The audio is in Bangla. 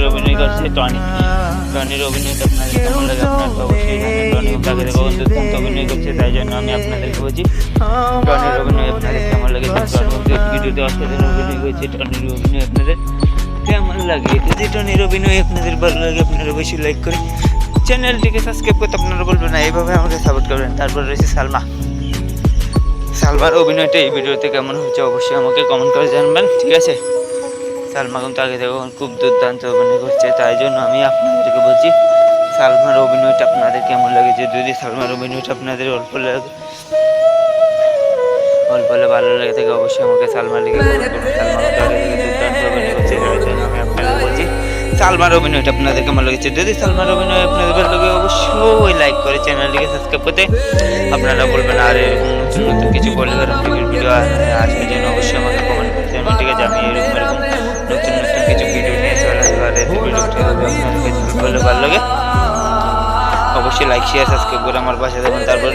অভিনয় করছে টনির অভিনয়টা আপনাদের কেমন লাগে আপনার তো অবশ্যই জানেন। টনি তাকে দুর্দান্ত অভিনয় করছে, তাই জন্য আমি আপনাদেরকে বলছি টনির অভিনয় আপনাদের কেমন লাগে। ভিডিওতে অসাধারণ অভিনয় করছে, টনির অভিনয় আপনাদের কেমন লাগে। যদি টনির অভিনয় আপনাদের ভালো লাগে আপনারা অবশ্যই লাইক করে চ্যানেলটিকে সাবস্ক্রাইব করতে আপনারা বলবেন না, এইভাবে আমাকে সাপোর্ট করবেন। তারপর রয়েছে সালমার অভিনয়টা এই ভিডিওতে কেমন হচ্ছে অবশ্যই আমাকে কমেন্ট করে জানবেন, ঠিক আছে। সালমা কিন্তু আগে থেকে খুব দুর্দান্ত অভিনয় করছে, তাই জন্য আমি আপনাদেরকে বলছি সালমার অভিনয়টা আপনাদের কেমন লাগেছে। যদি সালমার অভিনয়টা আপনাদের অল্প হলে ভালো লেগে থাকে অবশ্যই আমাকে সালমা লিখে কমেন্ট করবেন। সালমা কিন্তু আগে থেকে দুর্দান্ত অভিনয় করছে, তাই জন্য আমি আপনাদের বলছি সালমার অভিনয়টা আপনাদের কেমন লেগেছে। যদি সালমার অভিনয় আপনাদের ভালো লাগে অবশ্যই লাইক করে চ্যানেলটিকে সাবস্ক্রাইব করতে আপনারা বলবেন। আর এরকম নতুন নতুন কিছু বলিউড ভিডিও আসার জন্য অবশ্যই আমাকে কমেন্ট করতে হবে, ঠিক আছে। আমি এরকম নতুন নতুন কিছু ভিডিও নিয়ে চলে আসবো। আর এই ভিডিওটি আপনাদের ভালো লাগে অবশ্যই লাইক শেয়ার সাবস্ক্রাইব করে আমার পাশে থাকুন। তারপর